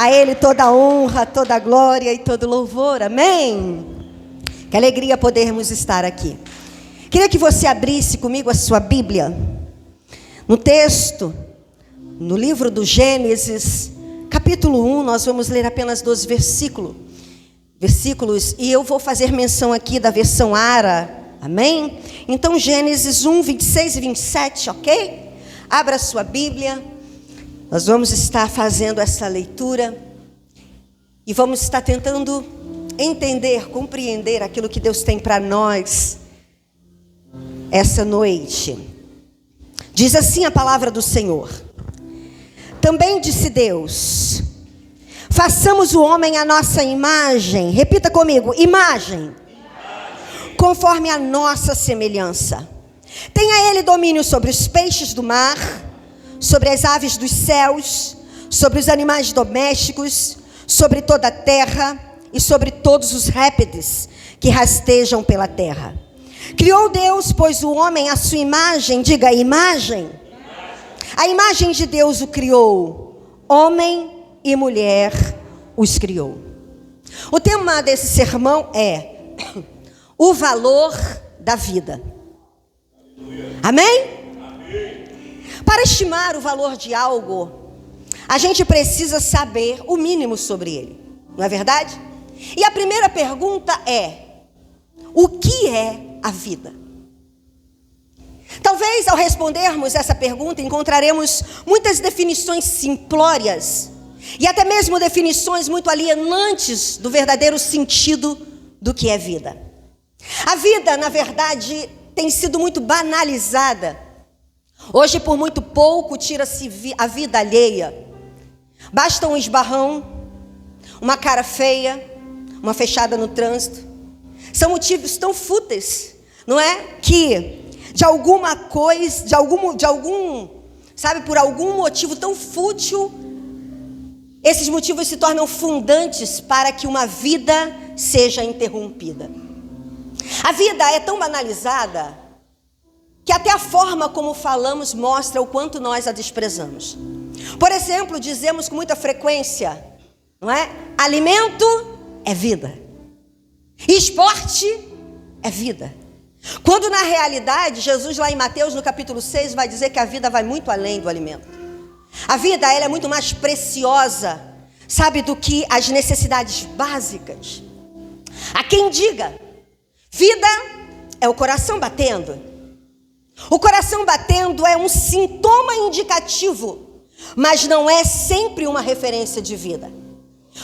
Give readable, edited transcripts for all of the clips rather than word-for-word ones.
A Ele toda a honra, toda a glória e todo louvor. Amém? Que alegria podermos estar aqui. Queria que você abrisse comigo a sua Bíblia. No texto, no livro do Gênesis, capítulo 1, nós vamos ler apenas 12 versículos. E eu vou fazer menção aqui da versão ARA. Amém? Então, Gênesis 1, 26 e 27, ok? Abra a sua Bíblia. Nós vamos estar fazendo essa leitura e vamos estar tentando entender, compreender aquilo que Deus tem para nós essa noite. Diz assim a palavra do Senhor: também disse Deus: façamos o homem à nossa imagem. Repita comigo: imagem. Conforme a nossa semelhança. Tenha ele domínio sobre os peixes do mar, sobre as aves dos céus, sobre os animais domésticos, sobre toda a terra e sobre todos os répteis que rastejam pela terra. Criou Deus, pois, o homem à sua imagem. Diga: imagem. A imagem de Deus o criou, homem e mulher os criou. O tema desse sermão é o valor da vida. Amém? Para estimar o valor de algo, a gente precisa saber o mínimo sobre ele, não é verdade? E a primeira pergunta é: o que é a vida? Talvez ao respondermos essa pergunta encontraremos muitas definições simplórias e até mesmo definições muito alienantes do verdadeiro sentido do que é vida. A vida, na verdade, tem sido muito banalizada. Hoje, por muito pouco, tira-se a vida alheia. Basta um esbarrão, uma cara feia, uma fechada no trânsito. São motivos tão fúteis, não é? Que de alguma coisa, por algum motivo tão fútil, esses motivos se tornam fundantes para que uma vida seja interrompida. A vida é tão banalizada que até a forma como falamos mostra o quanto nós a desprezamos. Por exemplo, dizemos com muita frequência, não é? Alimento é vida. Esporte é vida. Quando na realidade, Jesus lá em Mateus no capítulo 6 vai dizer que a vida vai muito além do alimento. A vida, ela é muito mais preciosa, sabe, do que as necessidades básicas. Há quem diga: vida é o coração batendo. O coração batendo é um sintoma indicativo, mas não é sempre uma referência de vida.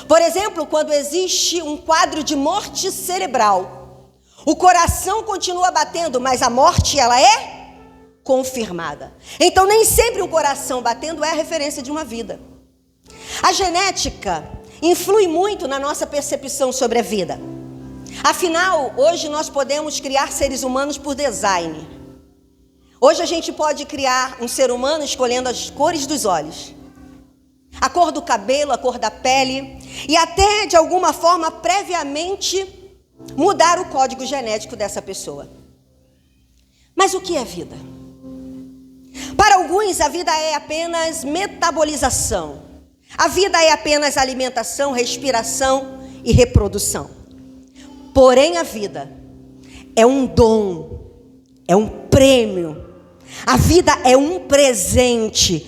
Por exemplo, quando existe um quadro de morte cerebral, o coração continua batendo, mas a morte, ela é confirmada. Então, nem sempre o coração batendo é a referência de uma vida. A genética influi muito na nossa percepção sobre a vida. Afinal, hoje nós podemos criar seres humanos por design. Hoje a gente pode criar um ser humano escolhendo as cores dos olhos, a cor do cabelo, a cor da pele, e até de alguma forma previamente mudar o código genético dessa pessoa. Mas o que é vida? Para alguns a vida é apenas metabolização. A vida é apenas alimentação, respiração e reprodução. Porém, a vida é um dom, é um prêmio. A vida é um presente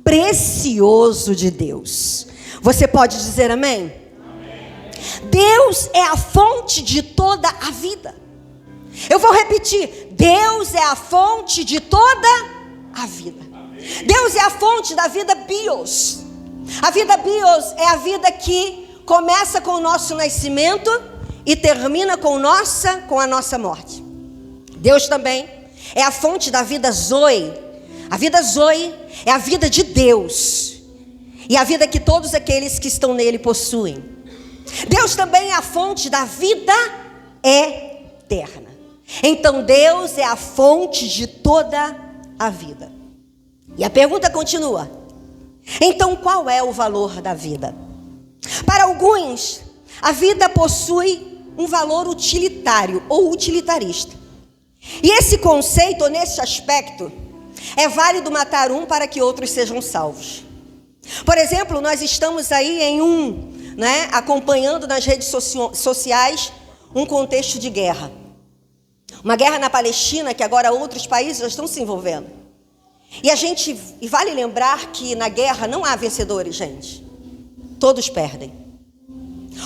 precioso de Deus. Você pode dizer amém? Amém. Deus é a fonte de toda a vida. Eu vou repetir: Deus é a fonte de toda a vida. Amém. Deus é a fonte da vida bios. A vida bios é a vida que começa com o nosso nascimento e termina com a nossa morte. Deus também é a fonte da vida Zoe. A vida Zoe é a vida de Deus e a vida que todos aqueles que estão nele possuem. Deus também é a fonte da vida eterna. Então Deus é a fonte de toda a vida. E a pergunta continua: então qual é o valor da vida? Para alguns, a vida possui um valor utilitário ou utilitarista. E esse conceito, ou nesse aspecto, é válido matar um para que outros sejam salvos. Por exemplo, nós estamos aí acompanhando nas redes sociais um contexto de guerra. Uma guerra na Palestina que agora outros países já estão se envolvendo. E vale lembrar que na guerra não há vencedores, gente. Todos perdem.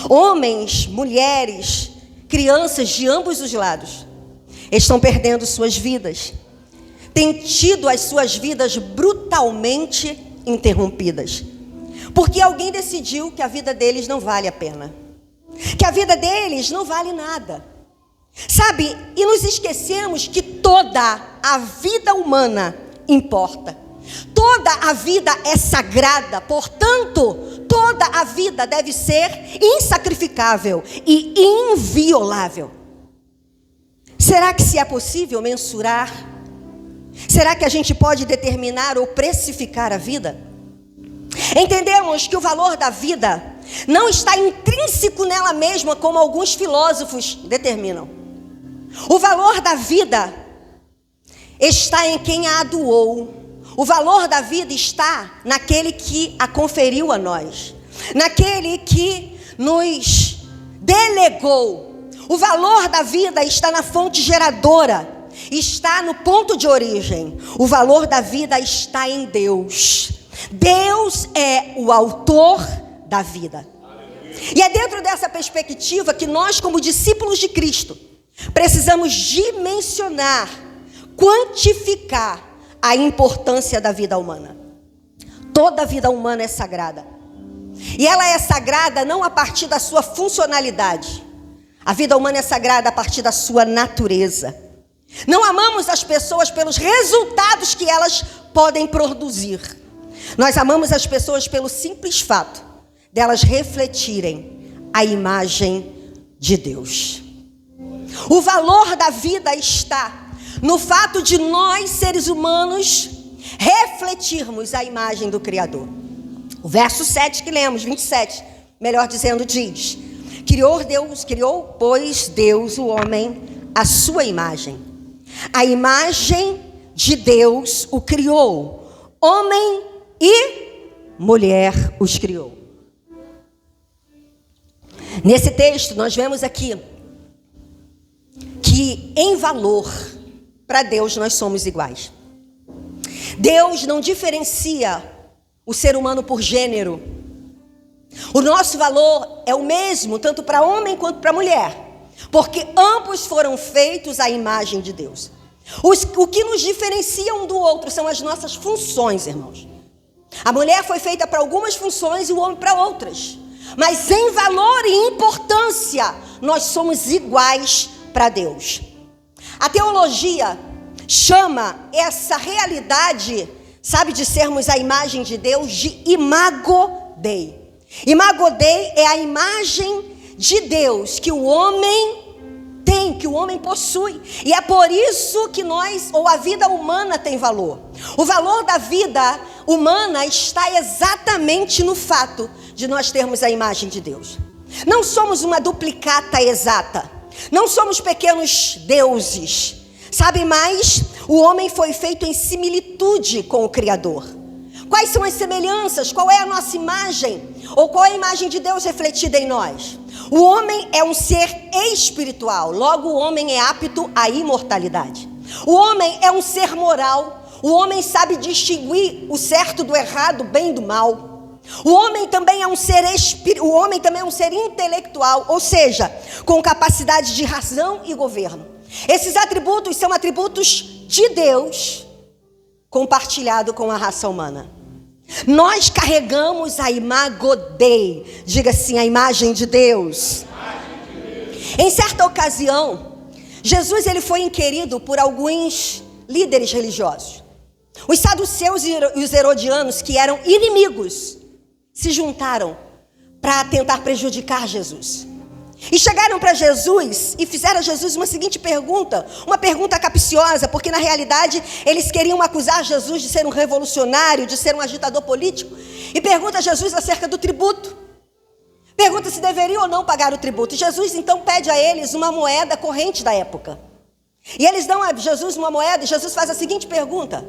Homens, mulheres, crianças de ambos os lados estão perdendo suas vidas. Têm tido as suas vidas brutalmente interrompidas. Porque alguém decidiu que a vida deles não vale a pena. Que a vida deles não vale nada. Sabe? E nos esquecemos que toda a vida humana importa. Toda a vida é sagrada, portanto, toda a vida deve ser insacrificável e inviolável. Será que se é possível mensurar? Será que a gente pode determinar ou precificar a vida? Entendemos que o valor da vida não está intrínseco nela mesma, como alguns filósofos determinam. O valor da vida está em quem a doou. O valor da vida está naquele que a conferiu a nós, naquele que nos delegou. O valor da vida está na fonte geradora, está no ponto de origem. O valor da vida está em Deus. Deus é o autor da vida. E é dentro dessa perspectiva que nós, como discípulos de Cristo, precisamos dimensionar, quantificar a importância da vida humana. Toda vida humana é sagrada. E ela é sagrada não a partir da sua funcionalidade. A vida humana é sagrada a partir da sua natureza. Não amamos as pessoas pelos resultados que elas podem produzir. Nós amamos as pessoas pelo simples fato delas refletirem a imagem de Deus. O valor da vida está no fato de nós, seres humanos, refletirmos a imagem do Criador. O verso 7 que lemos, 27, melhor dizendo, diz: Criou, pois, Deus o homem à sua imagem. A imagem de Deus o criou. Homem e mulher os criou. Nesse texto, nós vemos aqui que, em valor, para Deus nós somos iguais. Deus não diferencia o ser humano por gênero. O nosso valor é o mesmo, tanto para homem quanto para mulher, porque ambos foram feitos à imagem de Deus. O que nos diferencia um do outro são as nossas funções, irmãos. A mulher foi feita para algumas funções e o homem para outras. Mas em valor e importância, nós somos iguais para Deus. A teologia chama essa realidade, sabe, de sermos a imagem de Deus, de imago Dei. Imago Dei é a imagem de Deus que o homem tem, que o homem possui. E é por isso que a vida humana tem valor. O valor da vida humana está exatamente no fato de nós termos a imagem de Deus. Não somos uma duplicata exata. Não somos pequenos deuses. Sabe mais? O homem foi feito em similitude com o Criador. Quais são as semelhanças? Qual é a nossa imagem? Ou qual é a imagem de Deus refletida em nós? O homem é um ser espiritual, logo o homem é apto à imortalidade. O homem é um ser moral, o homem sabe distinguir o certo do errado, o bem do mal. O homem também é um ser intelectual, ou seja, com capacidade de razão e governo. Esses atributos são atributos de Deus, compartilhado com a raça humana. Nós carregamos a imago Dei, diga assim, a imagem de Deus. Em certa ocasião, Jesus ele foi inquirido por alguns líderes religiosos. Os saduceus e os herodianos, que eram inimigos, se juntaram para tentar prejudicar Jesus. E chegaram para Jesus e fizeram a Jesus uma seguinte pergunta, uma pergunta capciosa, porque na realidade eles queriam acusar Jesus de ser um revolucionário, de ser um agitador político. E pergunta a Jesus acerca do tributo. Pergunta se deveriam ou não pagar o tributo. E Jesus então pede a eles uma moeda corrente da época. E eles dão a Jesus uma moeda e Jesus faz a seguinte pergunta: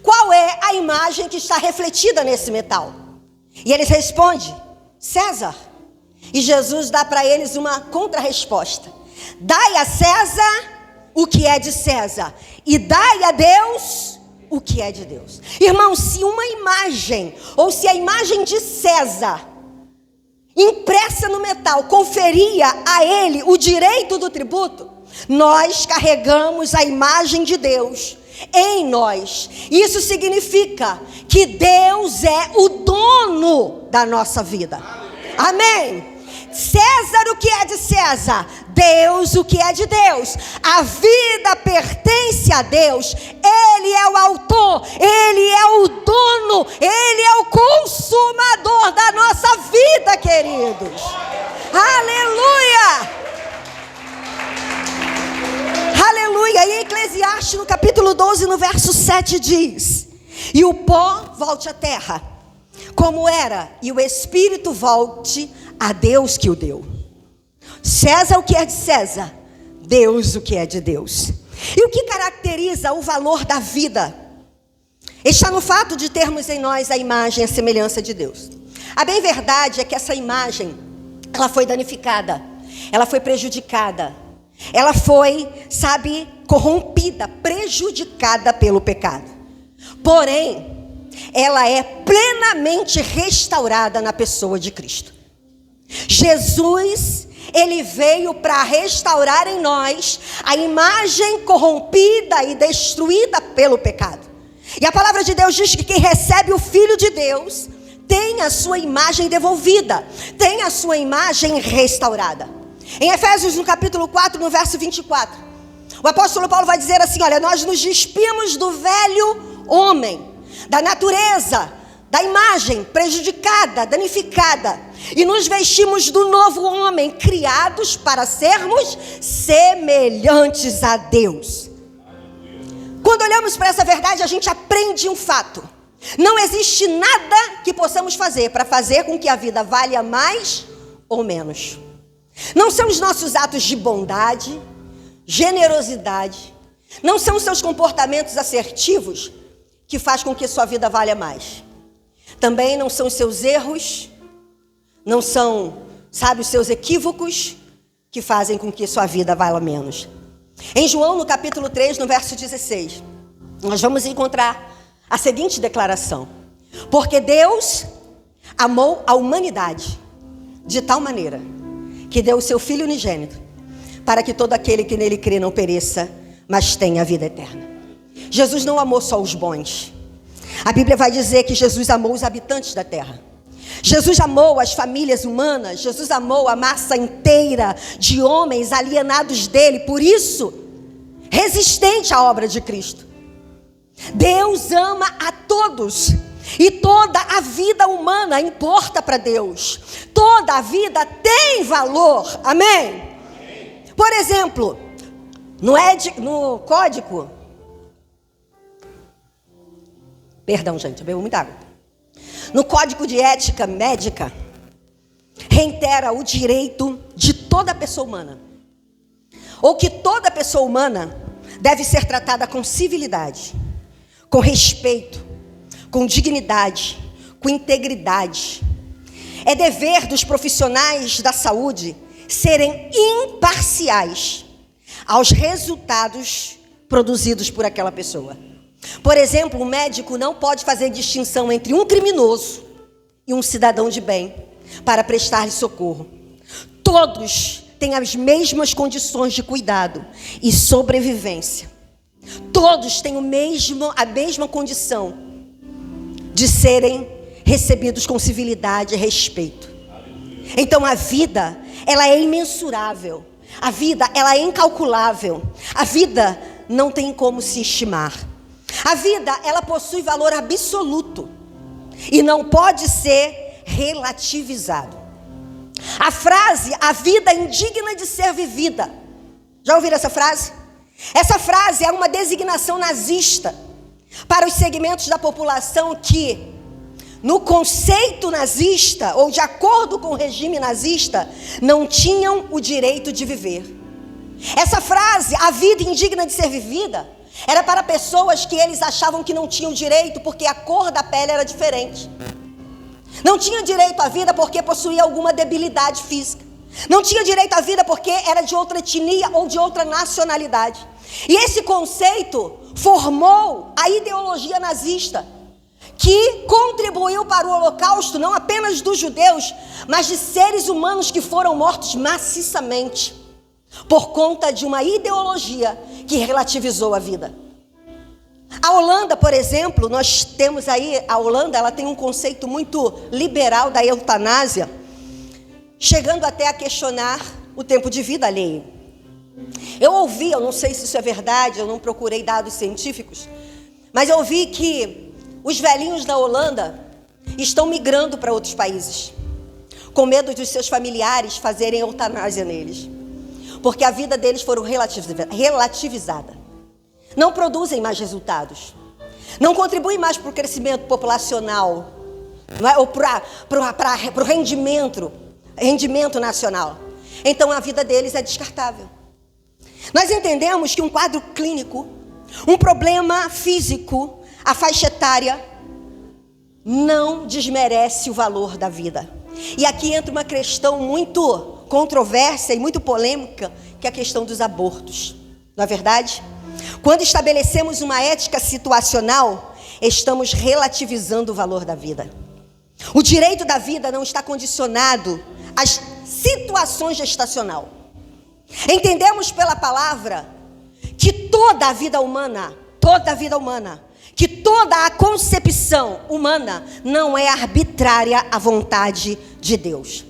qual é a imagem que está refletida nesse metal? E eles respondem: César. E Jesus dá para eles uma contra-resposta: dai a César o que é de César, e dai a Deus o que é de Deus. Irmão, se uma imagem, ou se a imagem de César, impressa no metal, conferia a ele o direito do tributo, nós carregamos a imagem de Deus em nós. Isso significa que Deus é o dono da nossa vida. Amém? César o que é de César, Deus o que é de Deus. A vida pertence a Deus. Ele é o autor, Ele é o dono, Ele é o consumador da nossa vida, queridos. Aleluia! Aleluia! E em Eclesiastes, no capítulo 12, no verso 7 diz: e o pó volte à terra, como era, e o espírito volte a Deus que o deu. César o que é de César, Deus o que é de Deus. E o que caracteriza o valor da vida está no fato de termos em nós a imagem e a semelhança de Deus. A bem verdade é que essa imagem, ela foi danificada, ela foi prejudicada, ela foi, corrompida, prejudicada pelo pecado. Porém, ela é plenamente restaurada na pessoa de Cristo. Jesus, Ele veio para restaurar em nós a imagem corrompida e destruída pelo pecado. E a palavra de Deus diz que quem recebe o Filho de Deus tem a sua imagem devolvida, tem a sua imagem restaurada. Em Efésios, no capítulo 4, no verso 24, o apóstolo Paulo vai dizer assim: olha, nós nos despimos do velho homem, da natureza, da imagem prejudicada, danificada, e nos vestimos do novo homem, criados para sermos semelhantes a Deus. Quando olhamos para essa verdade, a gente aprende um fato: não existe nada que possamos fazer para fazer com que a vida valha mais ou menos. Não são os nossos atos de bondade, generosidade, não são os seus comportamentos assertivos que faz com que sua vida valha mais. Também não são os seus erros, não são, os seus equívocos que fazem com que sua vida valha menos. Em João, no capítulo 3, no verso 16, nós vamos encontrar a seguinte declaração: porque Deus amou a humanidade de tal maneira que deu o seu Filho unigênito, para que todo aquele que nele crê não pereça, mas tenha a vida eterna. Jesus não amou só os bons. A Bíblia vai dizer que Jesus amou os habitantes da terra. Jesus amou as famílias humanas. Jesus amou a massa inteira de homens alienados dele, por isso, resistente à obra de Cristo. Deus ama a todos, e toda a vida humana importa para Deus. Toda a vida tem valor, amém? Por exemplo, no código, perdão gente, eu bebo muita água. No Código de Ética Médica, reitera o direito de toda pessoa humana, ou que toda pessoa humana deve ser tratada com civilidade, com respeito, com dignidade, com integridade. É dever dos profissionais da saúde serem imparciais aos resultados produzidos por aquela pessoa. Por exemplo, o médico não pode fazer distinção entre um criminoso e um cidadão de bem para prestar-lhe socorro. Todos têm as mesmas condições de cuidado e sobrevivência. Todos têm a mesma condição de serem recebidos com civilidade e respeito. Então a vida, ela é imensurável. A vida, ela é incalculável. A vida não tem como se estimar. A vida, ela possui valor absoluto e não pode ser relativizado. A frase, a vida é indigna de ser vivida. Já ouviram essa frase? Essa frase é uma designação nazista para os segmentos da população que, no conceito nazista, ou de acordo com o regime nazista, não tinham o direito de viver. Essa frase, a vida indigna de ser vivida, era para pessoas que eles achavam que não tinham direito porque a cor da pele era diferente. Não tinha direito à vida porque possuía alguma debilidade física. Não tinha direito à vida porque era de outra etnia ou de outra nacionalidade. E esse conceito formou a ideologia nazista, que contribuiu para o holocausto não apenas dos judeus, mas de seres humanos que foram mortos maciçamente, por conta de uma ideologia que relativizou a vida. A Holanda, por exemplo, nós temos aí, a Holanda, ela tem um conceito muito liberal da eutanásia, chegando até a questionar o tempo de vida alheio. Eu ouvi, eu não sei se isso é verdade, eu não procurei dados científicos, mas eu ouvi que os velhinhos da Holanda estão migrando para outros países, com medo dos seus familiares fazerem eutanásia neles, porque a vida deles foram relativizada. Não produzem mais resultados, não contribuem mais para o crescimento populacional, não é? Ou para o rendimento nacional. Então a vida deles é descartável. Nós entendemos que um quadro clínico, um problema físico, a faixa etária, não desmerece o valor da vida. E aqui entra uma questão muito controversa e muito polêmica, que é a questão dos abortos. Não é verdade? Quando estabelecemos uma ética situacional, estamos relativizando o valor da vida. O direito da vida não está condicionado às situações gestacional. Entendemos pela palavra que toda a vida humana, que toda a concepção humana não é arbitrária à vontade de Deus.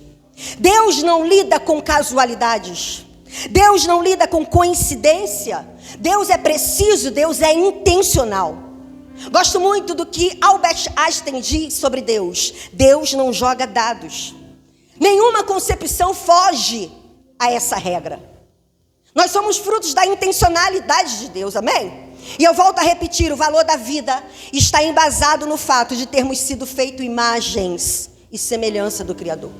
Deus não lida com casualidades. Deus não lida com coincidência. Deus é preciso, Deus é intencional. Gosto muito do que Albert Einstein diz sobre Deus. Deus não joga dados. Nenhuma concepção foge a essa regra. Nós somos frutos da intencionalidade de Deus, amém? E eu volto a repetir, o valor da vida está embasado no fato de termos sido feito imagens e semelhança do Criador.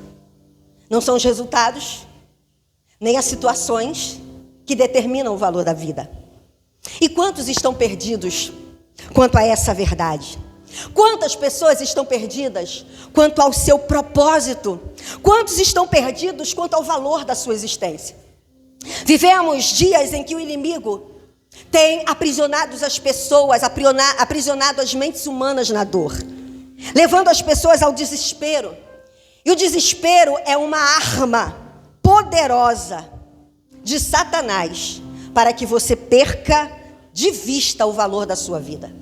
Não são os resultados, nem as situações que determinam o valor da vida. E quantos estão perdidos quanto a essa verdade? Quantas pessoas estão perdidas quanto ao seu propósito? Quantos estão perdidos quanto ao valor da sua existência? Vivemos dias em que o inimigo tem aprisionado as pessoas, aprisionado as mentes humanas na dor, levando as pessoas ao desespero. E o desespero é uma arma poderosa de Satanás para que você perca de vista o valor da sua vida.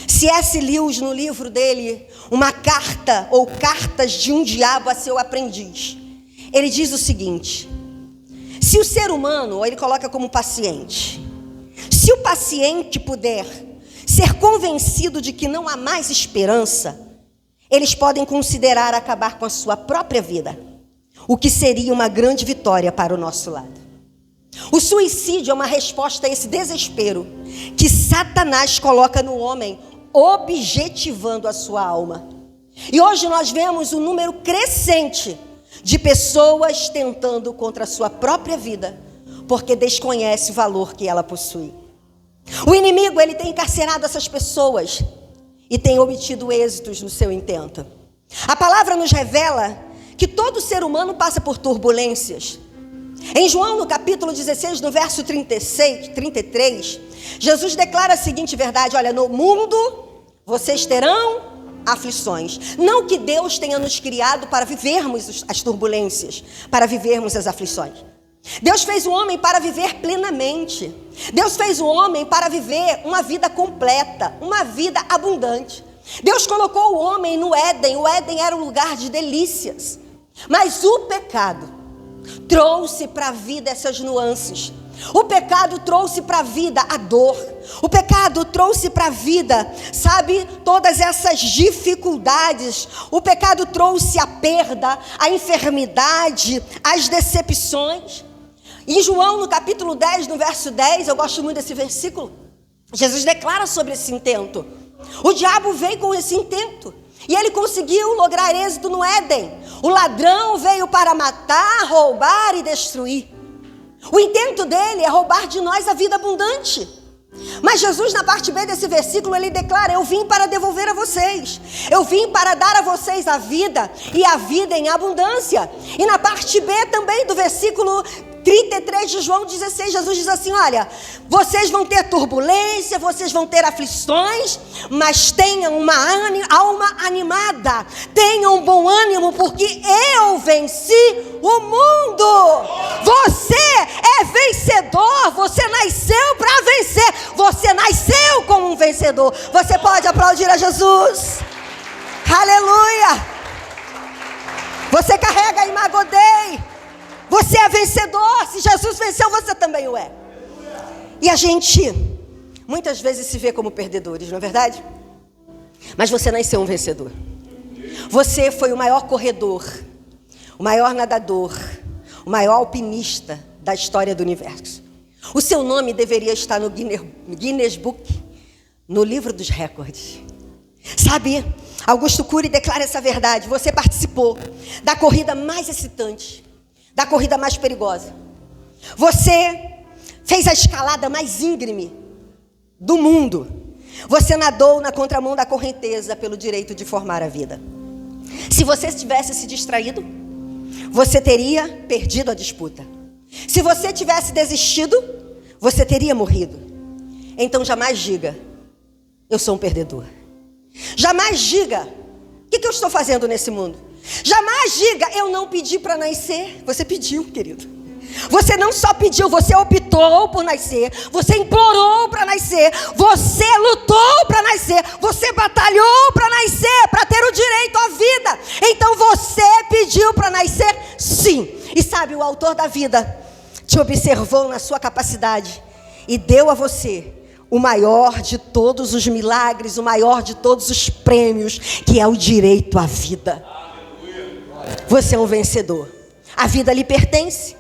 C.S. Lewis, no livro dele, Uma Carta ou Cartas de um Diabo a Seu Aprendiz, ele diz o seguinte: se o ser humano, ou ele coloca como paciente, se o paciente puder ser convencido de que não há mais esperança, eles podem considerar acabar com a sua própria vida, o que seria uma grande vitória para o nosso lado. O suicídio é uma resposta a esse desespero que Satanás coloca no homem, objetivando a sua alma. E hoje nós vemos um número crescente de pessoas tentando contra a sua própria vida, porque desconhece o valor que ela possui. O inimigo, ele tem encarcerado essas pessoas e tem obtido êxitos no seu intento. A palavra nos revela que todo ser humano passa por turbulências. Em João, no capítulo 16, no verso 33, Jesus declara a seguinte verdade: olha, no mundo vocês terão aflições. Não que Deus tenha nos criado para vivermos as turbulências, para vivermos as aflições. Deus fez o homem para viver plenamente. Deus fez o homem para viver uma vida completa, uma vida abundante. Deus colocou o homem no Éden. O Éden era um lugar de delícias. Mas o pecado trouxe para a vida essas nuances. O pecado trouxe para a vida a dor. O pecado trouxe para a vida, sabe, todas essas dificuldades. O pecado trouxe a perda, a enfermidade, as decepções. Em João, no capítulo 10, no verso 10, eu gosto muito desse versículo, Jesus declara sobre esse intento. O diabo veio com esse intento e ele conseguiu lograr êxito no Éden. O ladrão veio para matar, roubar e destruir. O intento dele é roubar de nós a vida abundante. Mas Jesus, na parte B desse versículo, ele declara: eu vim para devolver a vocês. Eu vim para dar a vocês a vida, e a vida em abundância. E na parte B também do versículo 33 de João 16, Jesus diz assim: olha, vocês vão ter turbulência, vocês vão ter aflições, mas tenham uma alma animada, tenham bom ânimo, porque eu venci o mundo. Você é vencedor, você nasceu para vencer, você nasceu como um vencedor. Você pode aplaudir a Jesus. Aleluia. Você carrega a Imago Dei. Você é vencedor. Se Jesus venceu, você também o é. E a gente muitas vezes se vê como perdedores, não é verdade? Mas você nasceu um vencedor. Você foi o maior corredor, o maior nadador, o maior alpinista da história do universo. O seu nome deveria estar no Guinness Book, no livro dos recordes. Sabe, Augusto Cury declara essa verdade: você participou da corrida mais excitante, da corrida mais perigosa. Você fez a escalada mais íngreme do mundo. Você nadou na contramão da correnteza pelo direito de formar a vida. Se você tivesse se distraído, você teria perdido a disputa. Se você tivesse desistido, você teria morrido. Então jamais diga: eu sou um perdedor. Jamais diga: o que eu estou fazendo nesse mundo? Jamais diga: eu não pedi para nascer. Você pediu, querido. Você não só pediu, você optou por nascer. Você implorou para nascer. Você lutou para nascer. Você batalhou para nascer, para ter o direito à vida. Então você pediu para nascer, sim. E sabe, o autor da vida te observou na sua capacidade e deu a você o maior de todos os milagres, o maior de todos os prêmios, que é o direito à vida. Você é um vencedor. A vida lhe pertence.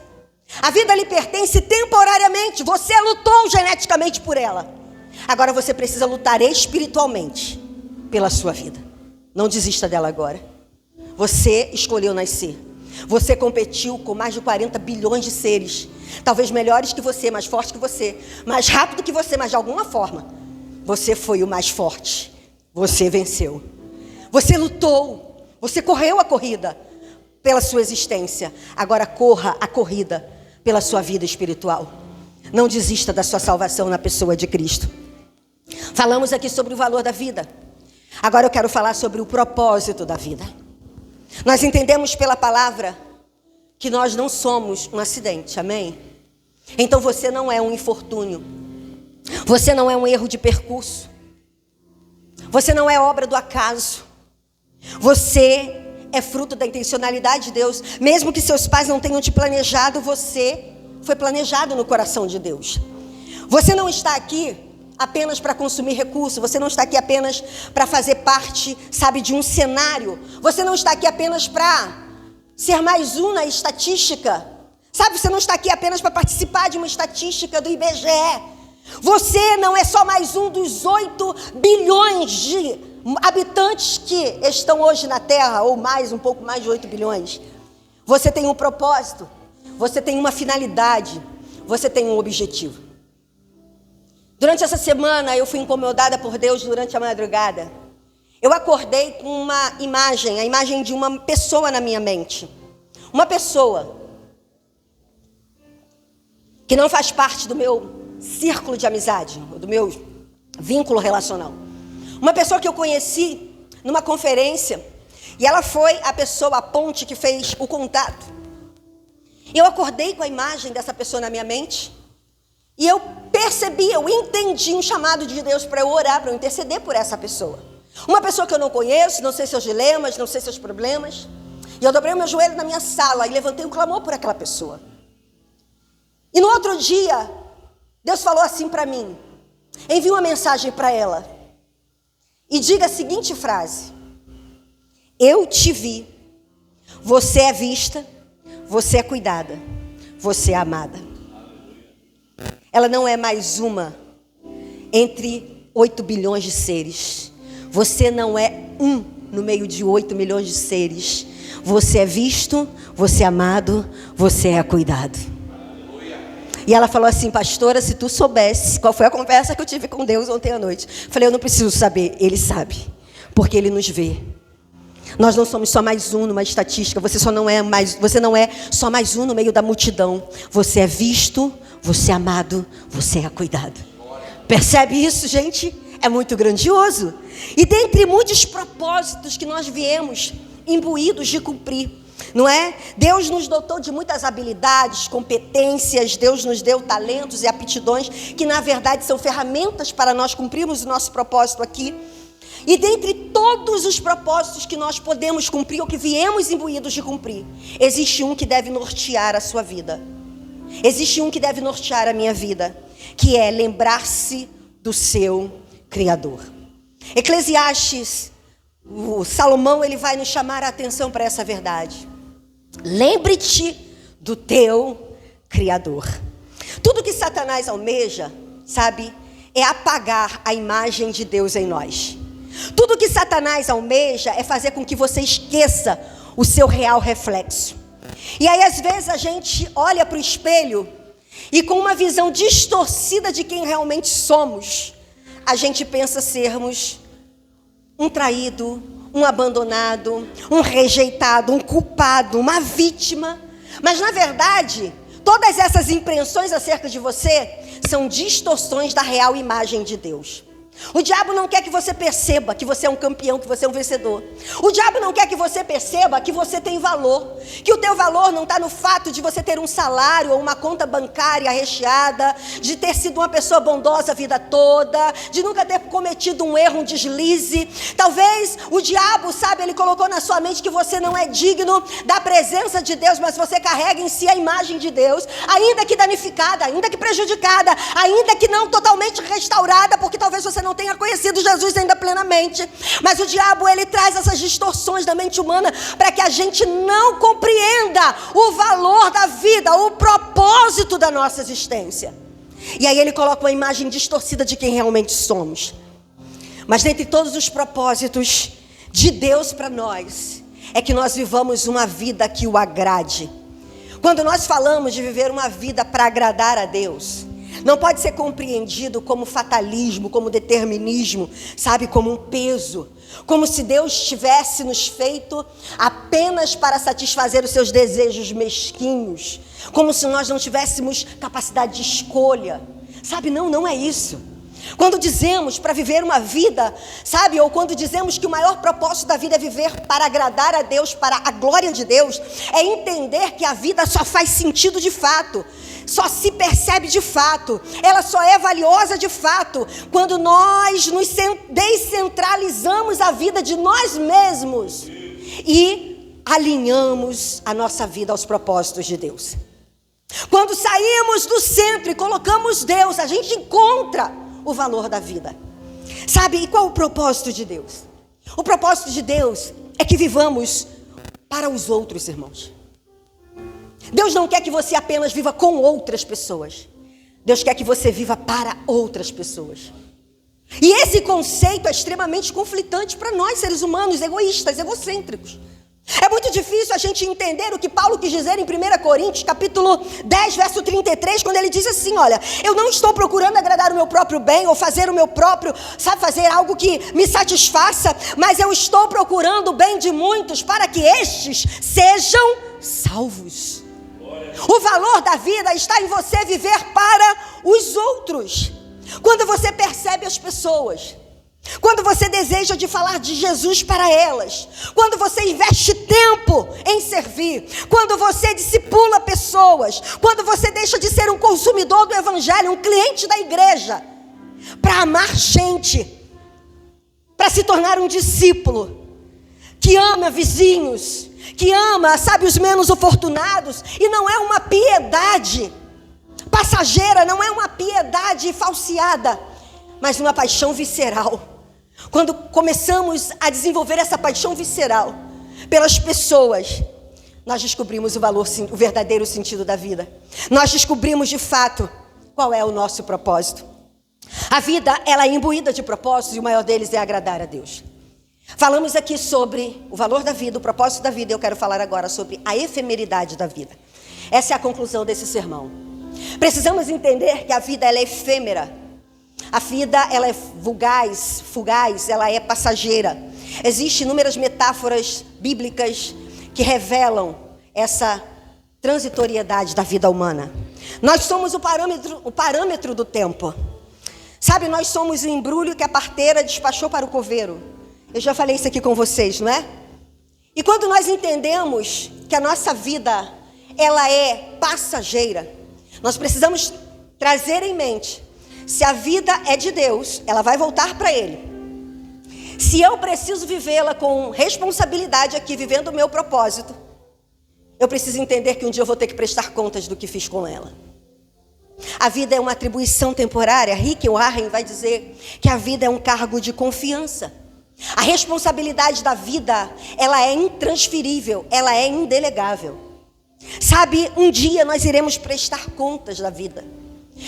A vida lhe pertence temporariamente. Você lutou geneticamente por ela. Agora você precisa lutar espiritualmente pela sua vida. Não desista dela agora. Você escolheu nascer. Você competiu com mais de 40 bilhões de seres. Talvez melhores que você, mais fortes que você, mais rápido que você, mas de alguma forma você foi o mais forte. Você venceu. Você lutou. Você correu a corrida pela sua existência. Agora corra a corrida pela sua vida espiritual. Não desista da sua salvação na pessoa de Cristo. Falamos aqui sobre o valor da vida. Agora eu quero falar sobre o propósito da vida. Nós entendemos pela palavra que nós não somos um acidente, amém? Então você não é um infortúnio. Você não é um erro de percurso. Você não é obra do acaso. Você é fruto da intencionalidade de Deus. Mesmo que seus pais não tenham te planejado, você foi planejado no coração de Deus. Você não está aqui apenas para consumir recursos. Você não está aqui apenas para fazer parte, sabe, de um cenário. Você não está aqui apenas para ser mais um na estatística. Sabe, você não está aqui apenas para participar de uma estatística do IBGE. Você não é só mais um dos 8 bilhões de habitantes que estão hoje na Terra, ou mais, um pouco mais de 8 bilhões. Você tem um propósito, você tem uma finalidade, você tem um objetivo. Durante essa semana eu fui incomodada por Deus durante a madrugada. Eu acordei com uma imagem, a imagem de uma pessoa na minha mente. Uma pessoa que não faz parte do meu círculo de amizade, do meu vínculo relacional. Uma pessoa que eu conheci numa conferência, e ela foi a pessoa, a ponte que fez o contato. Eu acordei com a imagem dessa pessoa na minha mente, e eu percebi, eu entendi um chamado de Deus para eu orar, para eu interceder por essa pessoa. Uma pessoa que eu não conheço, não sei seus dilemas, não sei seus problemas. E eu dobrei o meu joelho na minha sala e levantei um clamor por aquela pessoa. E no outro dia, Deus falou assim para mim: envie uma mensagem para ela e diga a seguinte frase: eu te vi, você é vista, você é cuidada, você é amada. Ela não é mais uma entre 8 bilhões de seres. Você não é um no meio de 8 milhões de seres. Você é visto, você é amado, você é cuidado. E ela falou assim: pastora, se tu soubesse qual foi a conversa que eu tive com Deus ontem à noite. Falei: eu não preciso saber, Ele sabe, porque Ele nos vê. Nós não somos só mais um numa estatística. Você não é só mais um no meio da multidão. Você é visto, você é amado, você é cuidado. Percebe isso, gente? É muito grandioso. E dentre muitos propósitos que nós viemos imbuídos de cumprir, não é? Deus nos dotou de muitas habilidades, competências. Deus nos deu talentos e aptidões que na verdade são ferramentas para nós cumprirmos o nosso propósito aqui. E dentre todos os propósitos que nós podemos cumprir, ou que viemos imbuídos de cumprir, existe um que deve nortear a sua vida. Existe um que deve nortear a minha vida, que é lembrar-se do seu Criador. Eclesiastes, o Salomão, ele vai nos chamar a atenção para essa verdade. Lembre-te do teu Criador. Tudo que Satanás almeja, sabe, é apagar a imagem de Deus em nós. Tudo que Satanás almeja é fazer com que você esqueça o seu real reflexo. E aí às vezes a gente olha para o espelho e com uma visão distorcida de quem realmente somos, a gente pensa sermos um traído, um abandonado, um rejeitado, um culpado, uma vítima. Mas na verdade, todas essas impressões acerca de você são distorções da real imagem de Deus. O diabo não quer que você perceba que você é um campeão, que você é um vencedor. O diabo não quer que você perceba que você tem valor. Que o teu valor não está no fato de você ter um salário ou uma conta bancária recheada, de ter sido uma pessoa bondosa a vida toda, de nunca ter cometido um erro, um deslize. Talvez o diabo, sabe, ele colocou na sua mente que você não é digno da presença de Deus, mas você carrega em si a imagem de Deus, ainda que danificada, ainda que prejudicada, ainda que não totalmente restaurada, porque talvez você não tenha conhecido Jesus ainda plenamente. Mas o diabo, ele traz essas distorções da mente humana para que a gente não compreenda o valor da vida, o propósito da nossa existência. E aí ele coloca uma imagem distorcida de quem realmente somos. Mas dentre todos os propósitos de Deus para nós, é que nós vivamos uma vida que o agrade. Quando nós falamos de viver uma vida para agradar a Deus, não pode ser compreendido como fatalismo, como determinismo, sabe, como um peso. Como se Deus tivesse nos feito apenas para satisfazer os seus desejos mesquinhos. Como se nós não tivéssemos capacidade de escolha. Sabe, não é isso. Quando dizemos para viver uma vida, sabe, ou quando dizemos que o maior propósito da vida é viver para agradar a Deus, para a glória de Deus, é entender que a vida só faz sentido de fato. Só se percebe de fato, ela só é valiosa de fato, quando nós nos descentralizamos a vida de nós mesmos e alinhamos a nossa vida aos propósitos de Deus. Quando saímos do centro e colocamos Deus, a gente encontra o valor da vida. Sabe, e qual o propósito de Deus? O propósito de Deus é que vivamos para os outros, irmãos. Deus não quer que você apenas viva com outras pessoas. Deus quer que você viva para outras pessoas. E esse conceito é extremamente conflitante para nós, seres humanos, egoístas, egocêntricos. É muito difícil a gente entender o que Paulo quis dizer em 1 Coríntios, capítulo 10, verso 33, quando ele diz assim: olha, eu não estou procurando agradar o meu próprio bem, ou fazer o meu próprio, sabe, fazer algo que me satisfaça, mas eu estou procurando o bem de muitos, para que estes sejam salvos. O valor da vida está em você viver para os outros. Quando você percebe as pessoas, quando você deseja de falar de Jesus para elas, quando você investe tempo em servir, quando você discipula pessoas, quando você deixa de ser um consumidor do evangelho, um cliente da igreja, para amar gente, para se tornar um discípulo que ama vizinhos, que ama, sabe, os menos afortunados, e não é uma piedade passageira, não é uma piedade falseada, mas uma paixão visceral. Quando começamos a desenvolver essa paixão visceral pelas pessoas, nós descobrimos o verdadeiro sentido da vida. Nós descobrimos de fato qual é o nosso propósito. A vida, ela é imbuída de propósitos, e o maior deles é agradar a Deus. Falamos aqui sobre o valor da vida, o propósito da vida, e eu quero falar agora sobre a efemeridade da vida. Essa é a conclusão desse sermão. Precisamos entender que a vida ela é efêmera. A vida ela é fugaz, ela é passageira. Existem inúmeras metáforas bíblicas que revelam essa transitoriedade da vida humana. Nós somos o parâmetro do tempo. Sabe, nós somos o embrulho que a parteira despachou para o coveiro. Eu já falei isso aqui com vocês, não é? E quando nós entendemos que a nossa vida, ela é passageira, nós precisamos trazer em mente, se a vida é de Deus, ela vai voltar para Ele. Se eu preciso vivê-la com responsabilidade aqui, vivendo o meu propósito, eu preciso entender que um dia eu vou ter que prestar contas do que fiz com ela. A vida é uma atribuição temporária. Rick Warren vai dizer que a vida é um cargo de confiança. A responsabilidade da vida, ela é intransferível, ela é indelegável. Sabe, um dia nós iremos prestar contas da vida.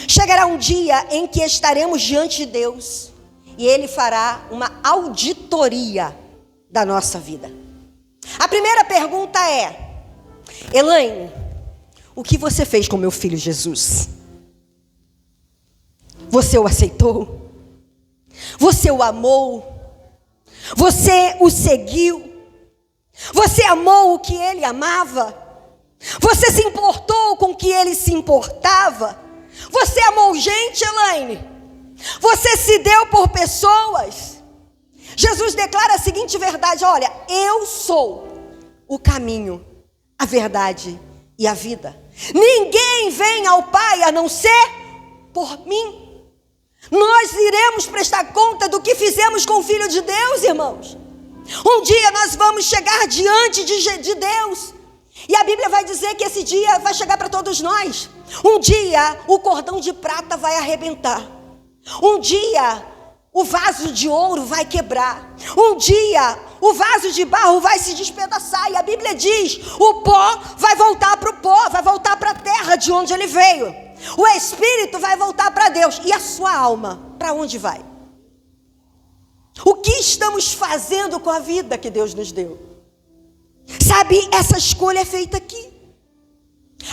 Chegará um dia em que estaremos diante de Deus e Ele fará uma auditoria da nossa vida. A primeira pergunta é: Elaine, o que você fez com meu filho Jesus? Você o aceitou? Você o amou? Você o seguiu? Você amou o que ele amava? Você se importou com o que ele se importava? Você amou gente, Elaine? Você se deu por pessoas? Jesus declara a seguinte verdade: olha, eu sou o caminho, a verdade e a vida. Ninguém vem ao Pai a não ser por mim. Nós iremos prestar conta do que fizemos com o Filho de Deus, irmãos. Um dia nós vamos chegar diante de Deus. E a Bíblia vai dizer que esse dia vai chegar para todos nós. Um dia o cordão de prata vai arrebentar. Um dia o vaso de ouro vai quebrar. Um dia o vaso de barro vai se despedaçar. E a Bíblia diz: o pó vai voltar para o pó, vai voltar para a terra de onde ele veio. O espírito vai voltar para Deus. E a sua alma, para onde vai? O que estamos fazendo com a vida que Deus nos deu? Sabe, essa escolha é feita aqui.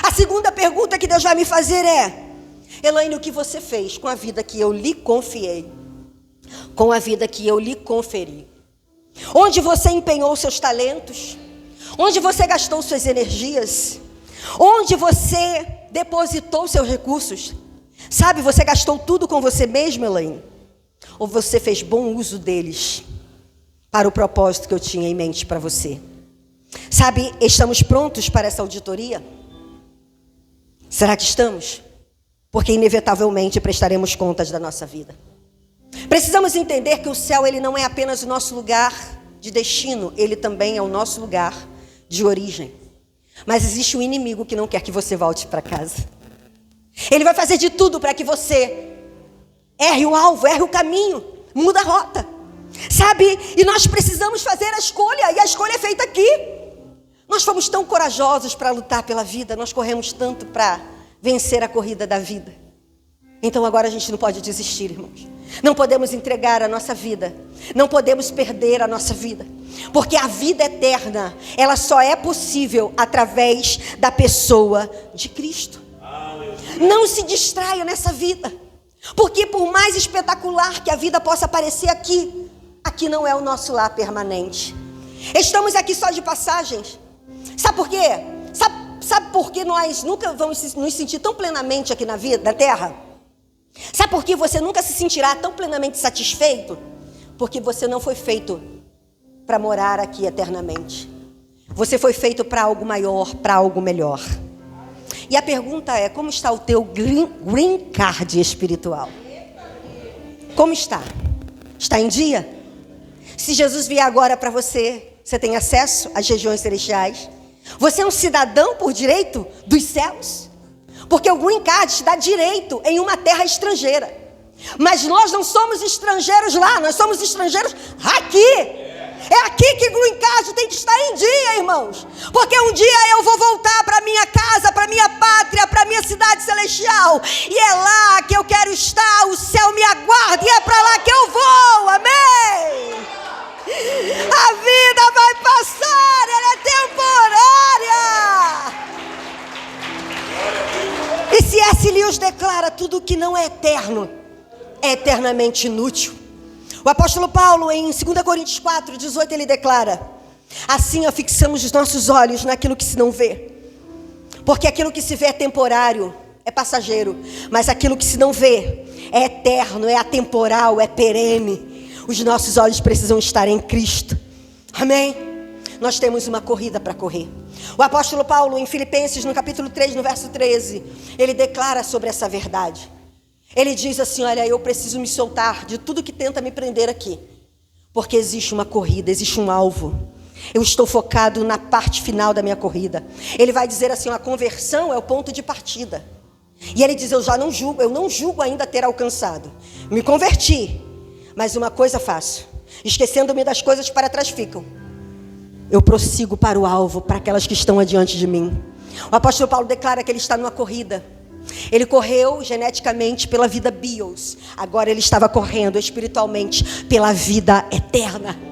A segunda pergunta que Deus vai me fazer é: Elaine, o que você fez com a vida que eu lhe confiei? Com a vida que eu lhe conferi? Onde você empenhou seus talentos? Onde você gastou suas energias? Onde você depositou seus recursos? Sabe, você gastou tudo com você mesmo, Elaine? Ou você fez bom uso deles para o propósito que eu tinha em mente para você? Sabe, estamos prontos para essa auditoria? Será que estamos? Porque inevitavelmente prestaremos contas da nossa vida. Precisamos entender que o céu, ele não é apenas o nosso lugar de destino, ele também é o nosso lugar de origem. Mas existe um inimigo que não quer que você volte para casa. Ele vai fazer de tudo para que você erre o alvo, erre o caminho, muda a rota. Sabe, e nós precisamos fazer a escolha, e a escolha é feita aqui. Nós fomos tão corajosos para lutar pela vida, nós corremos tanto para vencer a corrida da vida. Então agora a gente não pode desistir, irmãos. Não podemos entregar a nossa vida, não podemos perder a nossa vida, porque a vida eterna, ela só é possível através da pessoa de Cristo. Não se distraia nessa vida, porque por mais espetacular que a vida possa parecer aqui, aqui não é o nosso lar permanente. Estamos aqui só de passagens. Sabe por quê? Sabe por que nós nunca vamos nos sentir tão plenamente aqui na vida, na terra? Sabe por que você nunca se sentirá tão plenamente satisfeito? Porque você não foi feito para morar aqui eternamente. Você foi feito para algo maior, para algo melhor. E a pergunta é: como está o teu green card espiritual? Como está? Está em dia? Se Jesus vier agora para você, você tem acesso às regiões celestiais? Você é um cidadão por direito dos céus? Porque o green card te dá direito em uma terra estrangeira. Mas nós não somos estrangeiros lá, nós somos estrangeiros aqui. É aqui que o green card tem que estar em dia, irmãos. Porque um dia eu vou voltar para minha casa, para minha pátria, para minha cidade celestial. E é lá que eu quero estar, o céu me aguarda e é para lá que eu vou, amém? A vida vai passar, ela é temporária. E se essa Deus declara: tudo que não é eterno é eternamente inútil. O apóstolo Paulo, em 2 Coríntios 4, 18, ele declara: assim afixamos os nossos olhos naquilo que se não vê, porque aquilo que se vê é temporário, é passageiro, mas aquilo que se não vê é eterno, é atemporal, é perene. Os nossos olhos precisam estar em Cristo. Amém? Nós temos uma corrida para correr. O apóstolo Paulo, em Filipenses, no capítulo 3, no verso 13, ele declara sobre essa verdade. Ele diz assim: olha, eu preciso me soltar de tudo que tenta me prender aqui, porque existe uma corrida, existe um alvo. Eu estou focado na parte final da minha corrida. Ele vai dizer assim: a conversão é o ponto de partida. E ele diz: eu não julgo ainda ter alcançado. Me converti, mas uma coisa faço, esquecendo-me das coisas que para trás ficam, eu prossigo para o alvo, para aquelas que estão adiante de mim. O apóstolo Paulo declara que ele está numa corrida. Ele correu geneticamente pela vida bios. Agora ele estava correndo espiritualmente pela vida eterna.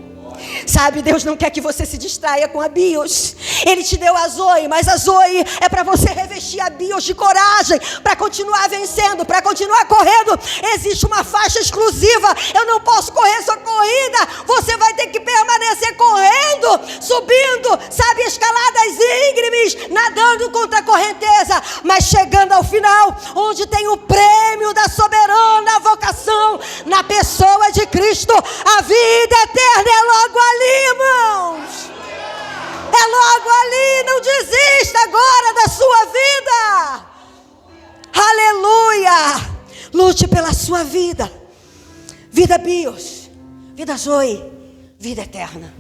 Sabe, Deus não quer que você se distraia com a bios. Ele te deu a Zoe, mas a Zoe é para você revestir a bios de coragem, para continuar vencendo, para continuar correndo. Existe uma faixa exclusiva. Eu não posso correr sua corrida. Você vai ter que permanecer correndo, subindo, sabe, escaladas íngremes, nadando contra a correnteza, mas chegando ao final, onde tem o prêmio da soberana vocação na pessoa de Cristo. A vida eterna é logo ali, irmãos. É logo ali. Não desista agora da sua vida. Aleluia. Lute pela sua vida. Vida bios, vida Zoe, vida eterna.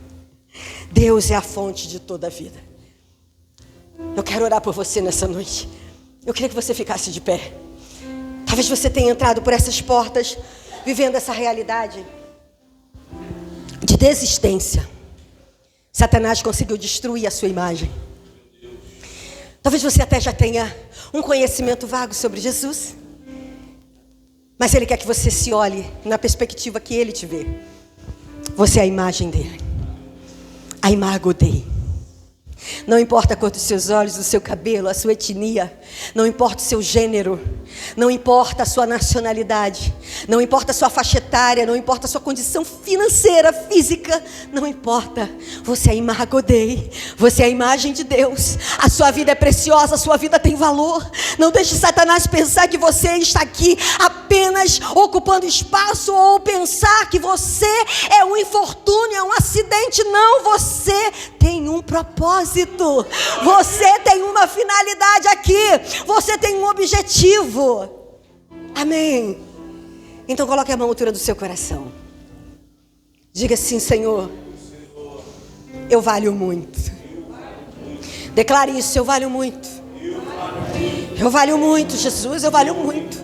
Deus é a fonte de toda a vida. Eu quero orar por você nessa noite. Eu queria que você ficasse de pé. Talvez você tenha entrado por essas portas, vivendo essa realidade de desistência. Satanás conseguiu destruir a sua imagem. Talvez você até já tenha um conhecimento vago sobre Jesus, mas Ele quer que você se olhe na perspectiva que Ele te vê. Você é a imagem dEle, a imago Dei. Não importa a cor dos seus olhos, do seu cabelo, a sua etnia, não importa o seu gênero, não importa a sua nacionalidade, não importa a sua faixa etária, não importa a sua condição financeira, física, não importa. Você é a imago Dei, você é a imagem de Deus. A sua vida é preciosa, a sua vida tem valor. Não deixe Satanás pensar que você está aqui apenas ocupando espaço, ou pensar que você é um infortúnio, é um acidente. Não, você tem um propósito. Você tem uma finalidade aqui. Você tem um objetivo. Amém. Então coloque a mão à altura do seu coração. Diga assim: Senhor, eu valho muito. Declare isso: eu valho muito. Eu valho muito, Jesus, eu valho muito.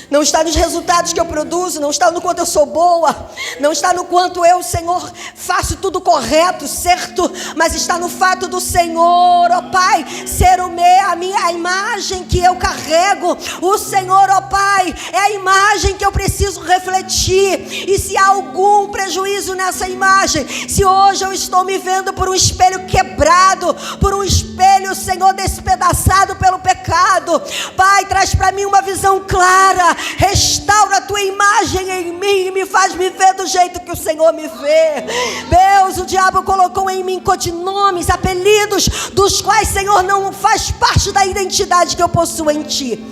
Não está nos resultados que eu produzo, não está no quanto eu sou boa, não está no quanto eu, Senhor, faço tudo correto, certo, mas está no fato do Senhor, ó Pai, ser a imagem que eu carrego. O Senhor, ó Pai, é a imagem que eu preciso refletir. E se há algum prejuízo nessa imagem, se hoje eu estou me vendo por um espelho quebrado, por um espelho, Senhor, despedaçado pelo pecado, Pai, traz para mim uma visão clara. Restaura a tua imagem em mim e me faz me ver do jeito que o Senhor me vê. Deus, o diabo colocou em mim codinomes, apelidos, dos quais, Senhor, não faz parte da identidade que eu possuo em Ti.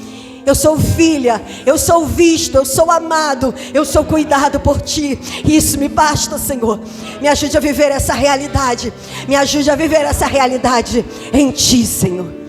Eu sou filha, eu sou visto, eu sou amado, eu sou cuidado por Ti. Isso me basta, Senhor. Me ajude a viver essa realidade. Me ajude a viver essa realidade em Ti, Senhor.